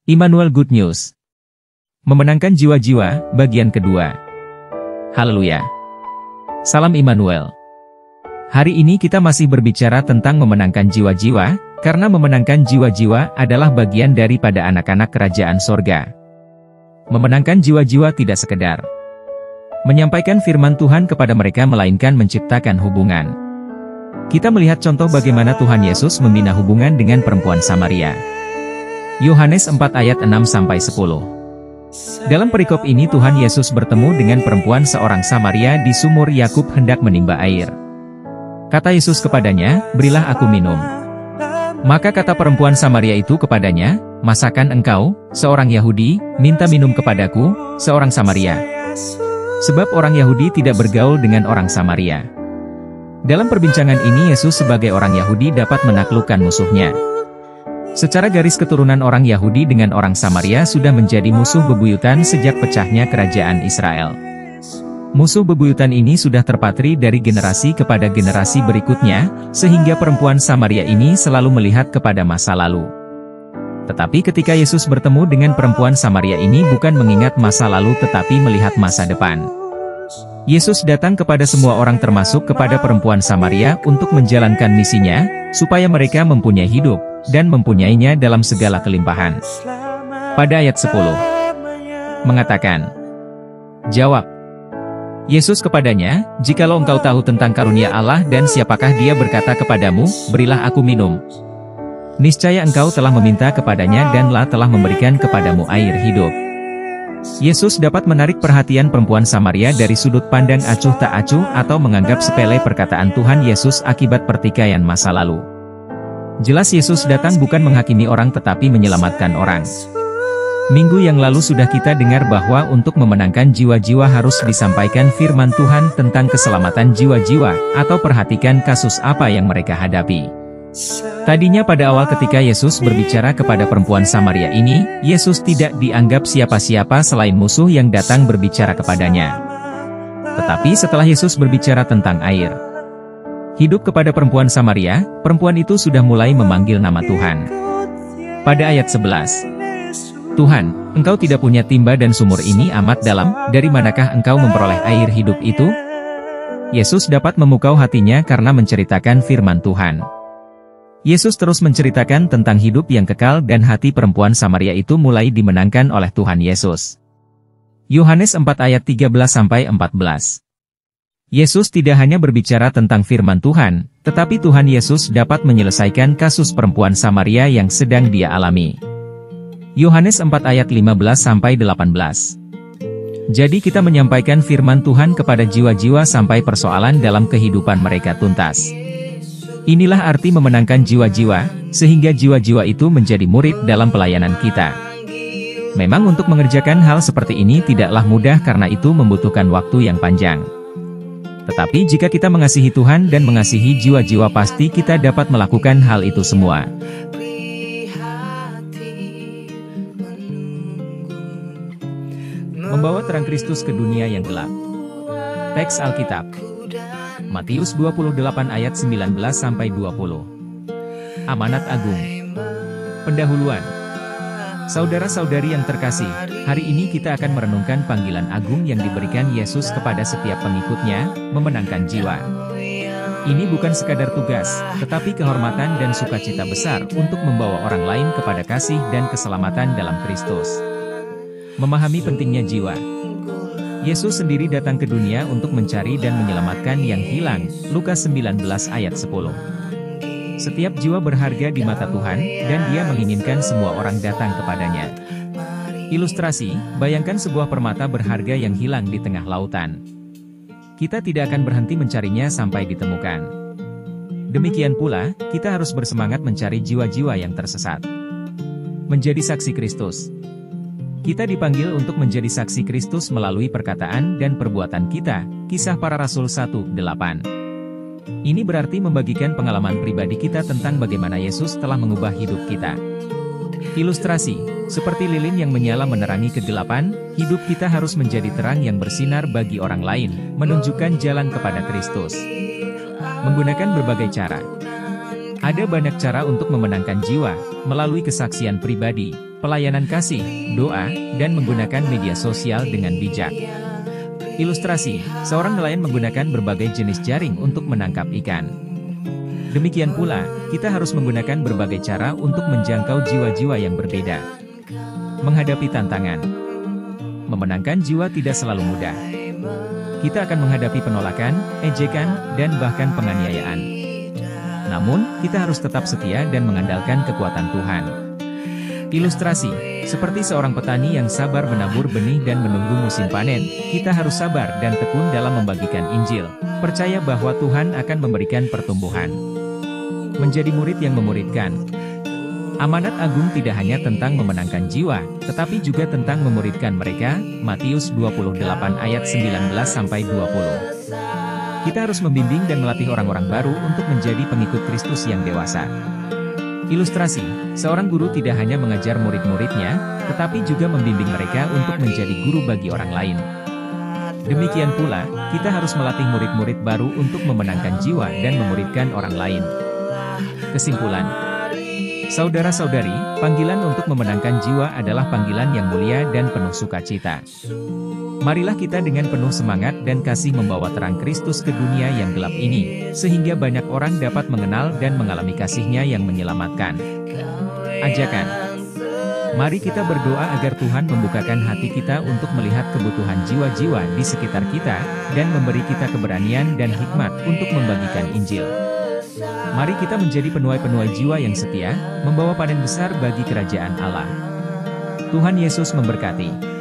Immanuel Good News. Memenangkan jiwa-jiwa, bagian kedua. Haleluya. Salam Immanuel. Hari ini kita masih berbicara tentang memenangkan jiwa-jiwa, karena memenangkan jiwa-jiwa adalah bagian daripada anak-anak kerajaan sorga. Memenangkan jiwa-jiwa tidak sekedar menyampaikan firman Tuhan kepada mereka, melainkan menciptakan hubungan. Kita melihat contoh bagaimana Tuhan Yesus membina hubungan dengan perempuan Samaria. Yohanes 4 ayat 6-10. Dalam perikop ini Tuhan Yesus bertemu dengan perempuan seorang Samaria di sumur Yakub hendak menimba air. Kata Yesus kepadanya, "Berilah aku minum." Maka kata perempuan Samaria itu kepadanya, "Masakan engkau, seorang Yahudi, minta minum kepadaku, seorang Samaria?" Sebab orang Yahudi tidak bergaul dengan orang Samaria. Dalam perbincangan ini Yesus sebagai orang Yahudi dapat menaklukkan musuhnya. Secara garis keturunan orang Yahudi dengan orang Samaria sudah menjadi musuh bebuyutan sejak pecahnya kerajaan Israel. Musuh bebuyutan ini sudah terpatri dari generasi kepada generasi berikutnya, sehingga perempuan Samaria ini selalu melihat kepada masa lalu. Tetapi ketika Yesus bertemu dengan perempuan Samaria ini bukan mengingat masa lalu tetapi melihat masa depan. Yesus datang kepada semua orang termasuk kepada perempuan Samaria untuk menjalankan misinya, supaya mereka mempunyai hidup, dan mempunyainya dalam segala kelimpahan. Pada ayat 10, mengatakan, jawab Yesus kepadanya, "Jikalau engkau tahu tentang karunia Allah dan siapakah dia berkata kepadamu, berilah aku minum. Niscaya engkau telah meminta kepadanya dan telah memberikan kepadamu air hidup." Yesus dapat menarik perhatian perempuan Samaria dari sudut pandang acuh tak acuh atau menganggap sepele perkataan Tuhan Yesus akibat pertikaian masa lalu. Jelas Yesus datang bukan menghakimi orang tetapi menyelamatkan orang. Minggu yang lalu sudah kita dengar bahwa untuk memenangkan jiwa-jiwa harus disampaikan firman Tuhan tentang keselamatan jiwa-jiwa, atau perhatikan kasus apa yang mereka hadapi. Tadinya pada awal ketika Yesus berbicara kepada perempuan Samaria ini, Yesus tidak dianggap siapa-siapa selain musuh yang datang berbicara kepadanya. Tetapi setelah Yesus berbicara tentang air hidup kepada perempuan Samaria, perempuan itu sudah mulai memanggil nama Tuhan. Pada ayat 11, "Tuhan, engkau tidak punya timba dan sumur ini amat dalam, dari manakah engkau memperoleh air hidup itu?" Yesus dapat memukau hatinya karena menceritakan firman Tuhan. Yesus terus menceritakan tentang hidup yang kekal dan hati perempuan Samaria itu mulai dimenangkan oleh Tuhan Yesus. Yohanes 4 ayat 13-14. Yesus tidak hanya berbicara tentang firman Tuhan, tetapi Tuhan Yesus dapat menyelesaikan kasus perempuan Samaria yang sedang dia alami. Yohanes 4 ayat 15-18. Jadi kita menyampaikan firman Tuhan kepada jiwa-jiwa sampai persoalan dalam kehidupan mereka tuntas. Inilah arti memenangkan jiwa-jiwa, sehingga jiwa-jiwa itu menjadi murid dalam pelayanan kita. Memang untuk mengerjakan hal seperti ini tidaklah mudah karena itu membutuhkan waktu yang panjang. Tetapi jika kita mengasihi Tuhan dan mengasihi jiwa-jiwa pasti kita dapat melakukan hal itu semua. Membawa terang Kristus ke dunia yang gelap. Teks Alkitab. Matius 28 ayat 19-20. Amanat Agung. Pendahuluan. Saudara-saudari yang terkasih, hari ini kita akan merenungkan panggilan agung yang diberikan Yesus kepada setiap pengikutnya, memenangkan jiwa. Ini bukan sekadar tugas, tetapi kehormatan dan sukacita besar untuk membawa orang lain kepada kasih dan keselamatan dalam Kristus. Memahami pentingnya jiwa. Yesus sendiri datang ke dunia untuk mencari dan menyelamatkan yang hilang, Lukas 19 ayat 10. Setiap jiwa berharga di mata Tuhan, dan Dia menginginkan semua orang datang kepadanya. Ilustrasi, bayangkan sebuah permata berharga yang hilang di tengah lautan. Kita tidak akan berhenti mencarinya sampai ditemukan. Demikian pula, kita harus bersemangat mencari jiwa-jiwa yang tersesat. Menjadi saksi Kristus. Kita dipanggil untuk menjadi saksi Kristus melalui perkataan dan perbuatan kita, Kisah Para Rasul 1:8. Ini berarti membagikan pengalaman pribadi kita tentang bagaimana Yesus telah mengubah hidup kita. Ilustrasi, seperti lilin yang menyala menerangi kegelapan, hidup kita harus menjadi terang yang bersinar bagi orang lain, menunjukkan jalan kepada Kristus. Menggunakan berbagai cara. Ada banyak cara untuk memenangkan jiwa, melalui kesaksian pribadi, pelayanan kasih, doa, dan menggunakan media sosial dengan bijak. Ilustrasi, seorang nelayan menggunakan berbagai jenis jaring untuk menangkap ikan. Demikian pula, kita harus menggunakan berbagai cara untuk menjangkau jiwa-jiwa yang berbeda. Menghadapi tantangan. Memenangkan jiwa tidak selalu mudah. Kita akan menghadapi penolakan, ejekan, dan bahkan penganiayaan. Namun, kita harus tetap setia dan mengandalkan kekuatan Tuhan. Ilustrasi, seperti seorang petani yang sabar menabur benih dan menunggu musim panen, kita harus sabar dan tekun dalam membagikan Injil, percaya bahwa Tuhan akan memberikan pertumbuhan. Menjadi murid yang memuridkan. Amanat agung tidak hanya tentang memenangkan jiwa, tetapi juga tentang memuridkan mereka, Matius 28 ayat 19-20. Kita harus membimbing dan melatih orang-orang baru untuk menjadi pengikut Kristus yang dewasa. Ilustrasi, seorang guru tidak hanya mengajar murid-muridnya, tetapi juga membimbing mereka untuk menjadi guru bagi orang lain. Demikian pula, kita harus melatih murid-murid baru untuk memenangkan jiwa dan memuridkan orang lain. Kesimpulan, saudara-saudari, panggilan untuk memenangkan jiwa adalah panggilan yang mulia dan penuh sukacita. Marilah kita dengan penuh semangat dan kasih membawa terang Kristus ke dunia yang gelap ini, sehingga banyak orang dapat mengenal dan mengalami kasih-Nya yang menyelamatkan. Ajakan. Mari kita berdoa agar Tuhan membukakan hati kita untuk melihat kebutuhan jiwa-jiwa di sekitar kita, dan memberi kita keberanian dan hikmat untuk membagikan Injil. Mari kita menjadi penuai-penuai jiwa yang setia, membawa panen besar bagi kerajaan Allah. Tuhan Yesus memberkati.